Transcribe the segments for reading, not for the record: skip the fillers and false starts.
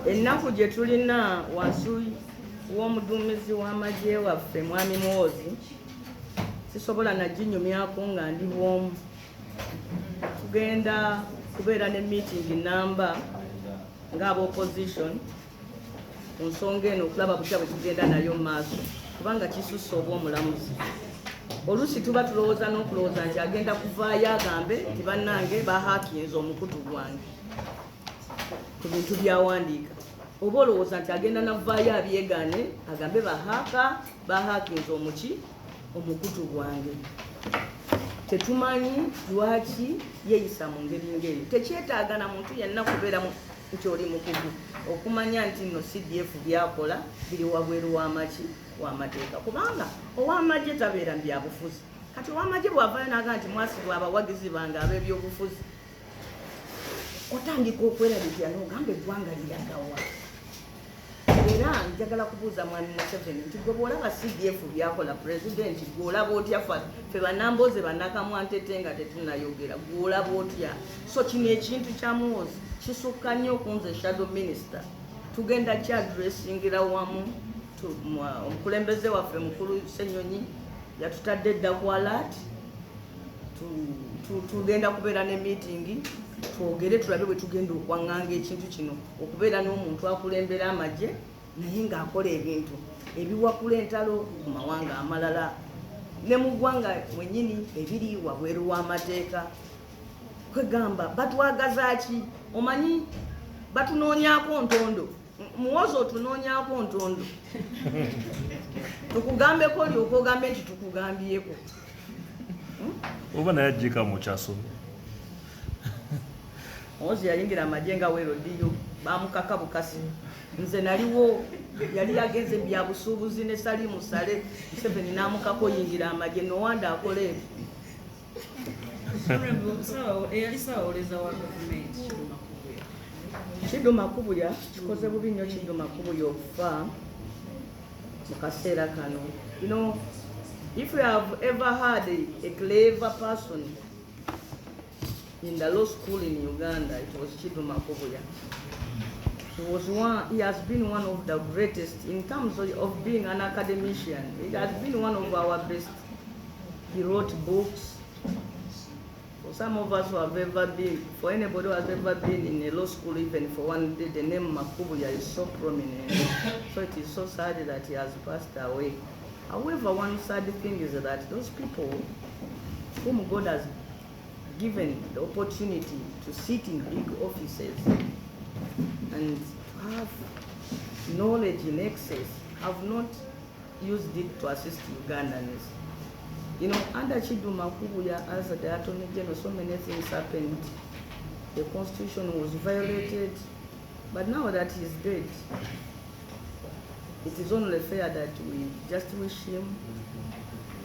ennaku gye tulina wansi w'omuduumizi w'amagye waffe mwami Muhoozi sisobola naginyumyako nga ndi bwomu. Tugenda kubeera ne meeting namba ng'aba opposition ku nsonga eno okulaba butya bwe tugenda nayo mu maaso kubanga kisusse obw'omulamuzi. Oluusi tuba tulowooza n'okulowooza nti agenda kuvaayo agambe nti bannange bahakinze omukutu gwange ku bintu byawandiika, oba olowooza nti agenda navaayo abyegaane agambe bahakinze omukutu gwange. Tetumanyi lwaki yeeyisa mu ngeri ngeri. Tekyetaaga na muntu yenna kubeera nti oli mukugu okumanya nti nno CDF byakola biri wabweru w'amateeka, kubanga ow'amagye tabeera mu byabufuzi. Kati ow'amagye bw'avaayo n'aga nti mwasibwa abawagizi bange ab'ebyobufuzi, otandika okwerabikira n'ogamba eggwanga liragawa. Era njagala kubuuza mwami Museveni nti gwe bw'olaba CDF byakola pulezidenti gwe olaba otya? Ffe bannambooze bannakamwantete nga tetunnayogera, gwe olaba otya? So kino ekintu kya Muhoozi kisukka nnyo kunze shadow minister. Tugenda kyadressingira wamu. Omukulembeze waffe mukulu Ssenyonyi yatutadde dda ku alert. Tugenda kubeera ne meeting twogere tulabe bwe tugenda okwaŋŋanga ekintu kino, okubeera n'omuntu akulembera amagye naye ng'akola ebintu ebiwakula entalo ku mawanga amalala ne mu ggwanga mwennyini ebiri wabweru w'amateeka. Kwegamba batwagaza ki? Omanyi batunoonyako ntondo. Muhoozi otunoonyako ntondo tukugambeko olyoka ogambe nti tukugambyeko. Oba naye ajjika mu kyasomye. Muhoozi yayingira amagye nga weerodiyo bamukaka bukasi. Nze naliwo yali yagenze bya busuubuzi ne sali musale Museveni n'amukako yingira amagye nowanda akola ebyo. Kiddo Makubuya kikoze bubi nnyo. Kiddo Makubuya okufa mu kaseera kano. You know, if you have ever had a clever person in the law school in Uganda, it was Kiddo Makubuya. He has been one of the greatest in terms of being an academician. He has been one of our best. He wrote books. For some of us who have ever been, for anybody who has ever been in a law school, even for one day, the name Makubuya is so prominent. So it is so sad that he has passed away. However, one sad thing is that those people whom God has given the opportunity to sit in big offices and have knowledge in excess have not used it to assist Ugandans. You know, under Kiddo Makubuya as the Attorney General, so many things happened. The Constitution was violated, but now that he's dead, it is only fair that we just wish him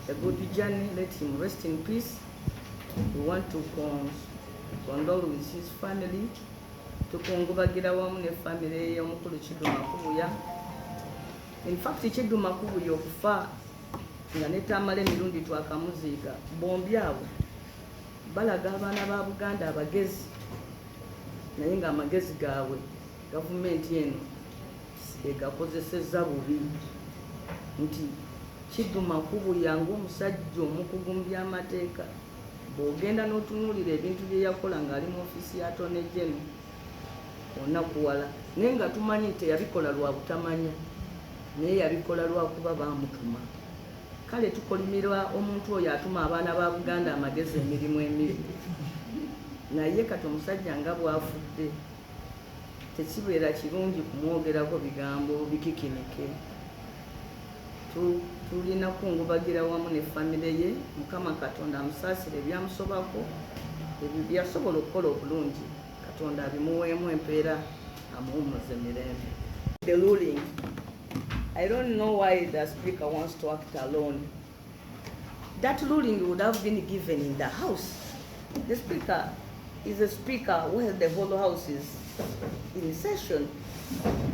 a good journey, let him rest in peace. We want to condole with his family, tukungubagira wamu ne family y'omukulu Kiddo Makubuya. In fact, Kiddo Makubuya okufa nga netamala emirundi twakamuziika, bombi abo balaga abaana ba Buganda abagezi, naye nga amagezi gaabwe gavumenti eno egakozesezza bubi. Nti Kiddo Makubuya ng'omusajja omukugu mu by'amateeka, bw'ogenda n'otunuulira ebintu bye yakola ng'ali mu ofiisi ya Attorney General onakuwala, naye nga tumanyi nti yabikola lwa butamanya, naye yabikola lwakuba baamutuma. Kale tukolimirwa omuntu oyo atuma abaana ba Buganda amagezi emirimu emibi, naye kati omusajja nga bw'afudde tekibeera kirungi kumwogerako bigambo bikikinike. Tulina kungubagira wamu ne famire ye, Mukama Katonda amusaasire ebyamusobako, ebyo byasobola okukola obulungi, Katonda abimuweemu empeera amuwummuze mirembe. The ruling, I don't know why the Speaker wants to act alone. That ruling would have been given in the House. The Speaker is a Speaker where the whole House is in session.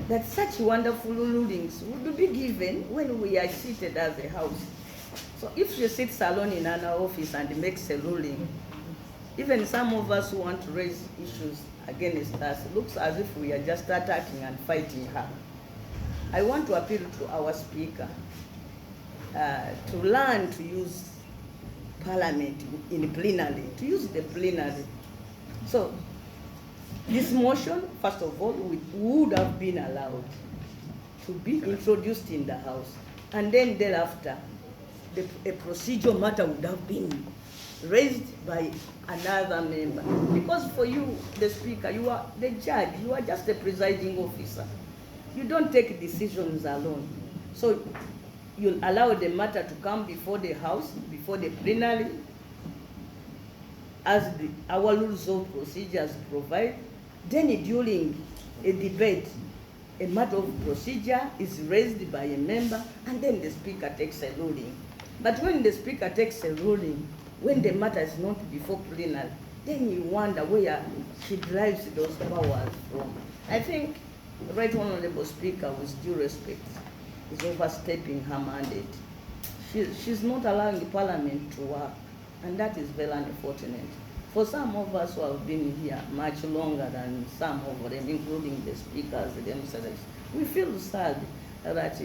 That such wonderful rulings would be given when we are seated as a House. So if she sits alone in an office and makes a ruling, even some of us who want to raise issues against us. It looks as if we are just attacking and fighting her. I want to appeal to our Speaker to learn to use Parliament in plenary, to use the plenary. So this motion, first of all, would have been allowed to be introduced in the House, and then thereafter, a procedural matter would have been raised by another member. Because for you, the Speaker, you are the judge, you are just a presiding officer. You don't take decisions alone. So you'll allow the matter to come before the House, before the plenary, as our rules of procedures provide. Then during a debate, a matter of procedure is raised by a member, and then the Speaker takes a ruling. But when the Speaker takes a ruling, when the matter is not before plenary, then you wonder where she derives those powers from. I think the Right Honourable Speaker, with due respect, is overstepping her mandate. She's not allowing the Parliament to work, and that is very unfortunate. For some of us who have been here much longer than some of them, including the speakers themselves, we feel sad that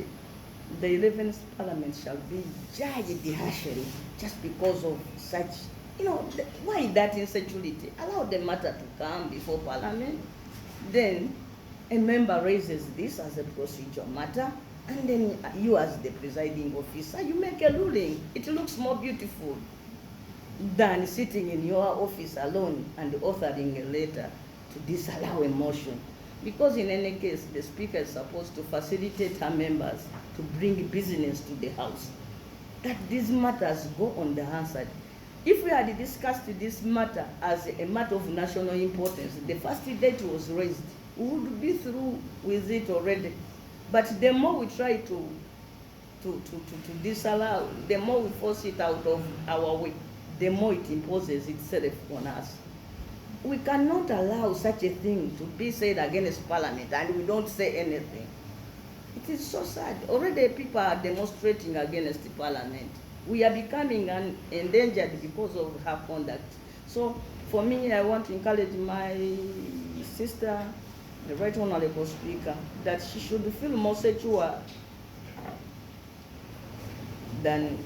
the 11th Parliament shall be judged harshly just because of such, why that insecurity? Allow the matter to come before Parliament, then a member raises this as a procedural matter, and then you as the presiding officer, you make a ruling. It looks more beautiful than sitting in your office alone and authoring a letter to disallow a motion. Because in any case, the Speaker is supposed to facilitate her members to bring business to the House, that these matters go unanswered. If we had discussed this matter as a matter of national importance, the first date was raised, we would be through with it already. But the more we try to disallow, the more we force it out of our way, the more it imposes itself on us. We cannot allow such a thing to be said against Parliament and we don't say anything. It is so sad. Already people are demonstrating against the Parliament. We are becoming endangered because of her conduct. So for me, I want to encourage my sister, the Right Honourable Speaker, that she should feel more secure than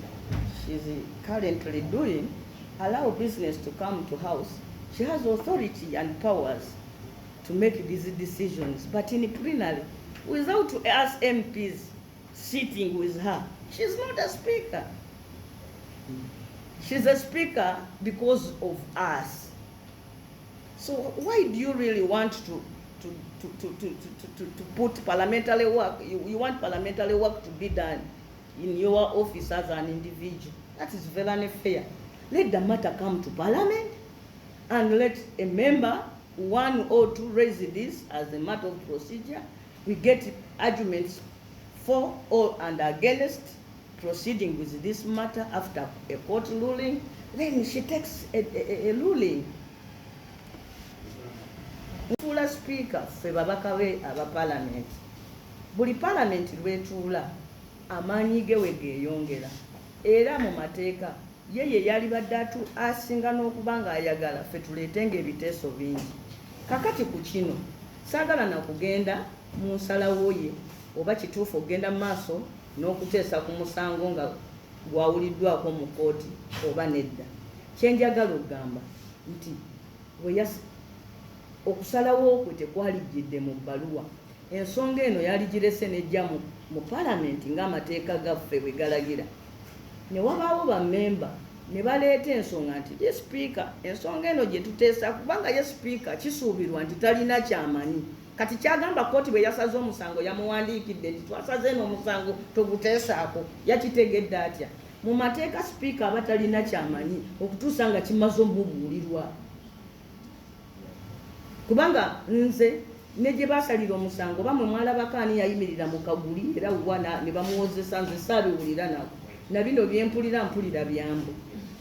she's currently doing. Allow business to come to House. She has authority and powers to make these decisions, but in plenary, without us MPs sitting with her, she's not a speaker. She's a speaker because of us. So why do you really want to put parliamentary work? You want parliamentary work to be done in your office as an individual? That is very unfair. Let the matter come to Parliament and let a member, one or two, raise this as a matter of procedure. We get arguments for or and against proceeding with this matter after a court ruling. Then she takes a ruling. Mfula Speaker, fe babaka be aba Parliament. Buli Parliament lwetula amaanyi ge wegeeyongera. Era mu mateeka yeye yali badde asinga n'okuba ng'ayagala ffe tuleetenga ebiteeso bingi. Kakati ku kino saagala na kugenda mu nsalawo ye oba kituufu ogenda mu maaso n'okuteesa ku musango nga gwawuliddwako mu kooti oba nedda. Kye njagala okugamba nti okusalawo okwo tekwalijjidde mu bbaluwa. Ensonga eno yali girese nejja mu Parliament ng'amateeka gaffe bwe galagira. Ne wabaawo bammemba ne baleeta ensonga nti ye Speaker, ensonga eno gye tuteesa kubanga ye Speaker kisuubirwa nti talina kyamanyi. Kati kyagamba kooti bwe yasaze omusango yamuwandiikidde nti twasaze eno omusango toguteesaako. Yakitegedde atya? Mu mateeka Speaker aba talina kyamanyi okutuusa nga kimaze omubuulirwa. Kubanga nze ne gye baasalira omusango bamwe mwalabako ani yayimirira mu kaguli era wana ne bamuwozesa nze saabiwulira nako. Na bino byempulira mpulira byambu.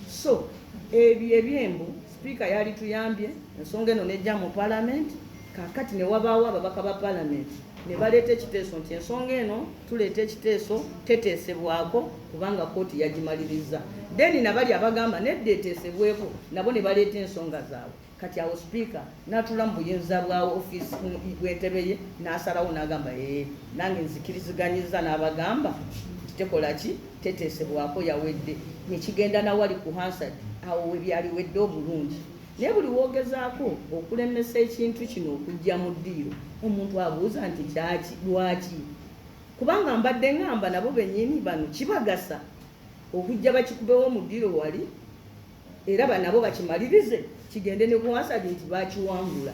So ebyo ebyembu Speaker yali tuyambye ensonga eno nejja mu Parliament. Kakati ne wabaawo ababaka ba Parliament ne baleeta ekiteeso nti ensonga eno tuleeta ekiteeso teteesebwako kubanga kooti yagimaliriza. Then nabali abagamba nedda eteesebweko nabo ne baleeta ensonga zaabwe. kati awo speaker natula mu buyinza bwa office bw'entebe ye n'asalawo n'agamba nange nzikiriziganyiza n'abagamba tekola ki teteesebwako yawedde nekigenda nawali ku Hansard awo webyaliwedde obulungi naye buli woogezaako okulemesa ekintu kino okujja mu ddiiro omuntu abuuza nti kyaki lwaki kubanga mbadde ngamba nabo bennyini bano kibagasa okujja bakikubewo mu ddiiro wali era banabo bakimalirize kigende ne ku Hansard nti bakiwangula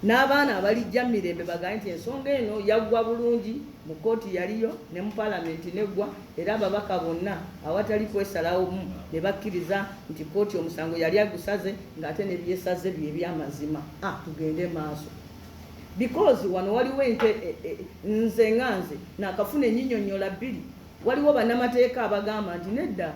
n'abaana abalijja mirembe bagambe nti ensonga eno yaggwa bulungi mu kooti yaliyo ne mu paalamenti neggwa era ababaka bonna awatali kwesalawo ne bakkiriza nti kooti omusango yali agusaze ng'ate ne byesaze bye by'amazima tugende maaso because wano waliwo nze nganze nakafuna enyinyonnyola bbiri waliwo bannamateeka abagamba nti nedda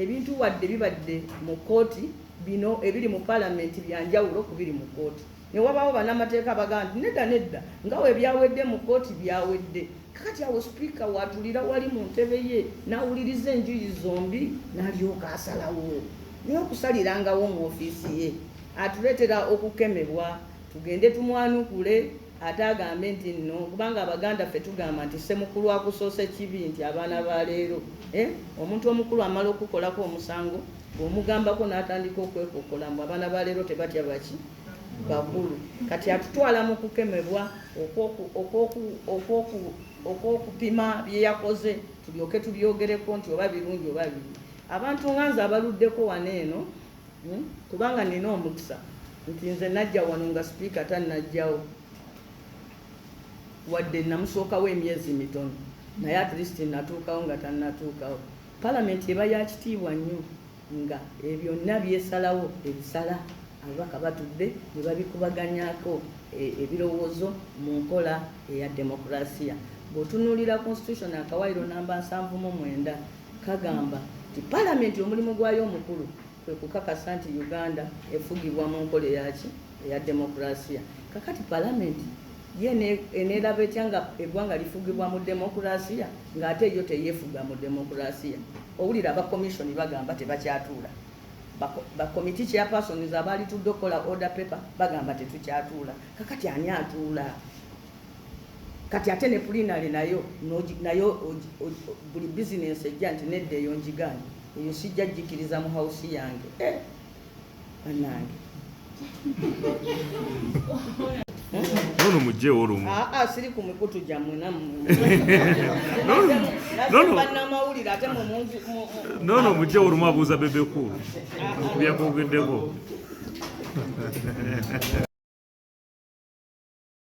ebintu wadde bibadde mu kooti bino ebiri mu paalamenti byanjawulo kubiri mu kooti ne wabaawo bannamateeka abagamba nti nedda nga we byawedde mu kooti byawedde kakati awo sipiika watulira wali mu ntebe ye n'awuliriza enjuyi zombi n'alyoka asalawo naye okusalirangawo mu ofiisi ye atuleetera okukemebwa tugende tumwanukule ate agambe nti nno kubanga abaganda ffe tugamba nti ssemukulu akusoose kibi nti abaana ba leero omuntu omukulu amala okukolako omusango bw'omugambako n'atandika okwekokola mbu abaana ba leero tebatya baki bakulu kati atutwala mu kukemebwa okwokupima bye yakoze tulyoke tubyogereko nti oba birungi oba bibi abantu nganze abaluddeko wano eno kubanga nina omukisa nti nze najja wano nga sipiika tannajjawo wadde namusookawo emyezi mitono naye at least natuukawo nga tannatuukawo paalamenti eba yakitiibwa nnyo nga ebyonna byesalawo ebisala ababaka batudde ne babikubaganyako ebirowoozo mu nkola eya demokulasiya bw'otunuulira constitution akawaliro namba 79 kagamba nti paalamenti omulimu gwayo omukulu kwe kukakasa nti Uganda efugibwa mu nkola eyaki eya demokulasiya kakati paalamenti ye eneeraba etya nga eggwanga lifugibwa mu demokulasiya ng'ate yo teyeefuga mu demokulasiya owulira abakomishoni bagamba tebakyatuula bakomiti chairpersons abaali tudde okukola order paper bagamba tetukyatuula kakati ani atuula kati ate ne plenary nayo buli bizinensi ejja nti nedda eyo njigaanyi eyo sijja jjikiriza mu hausi yange bannange nono mujjeewo olumu siri ku mikutu gyammwe bannamawulire ate nono mujjeewo olumu abuuza bebekulu byakwogeddeko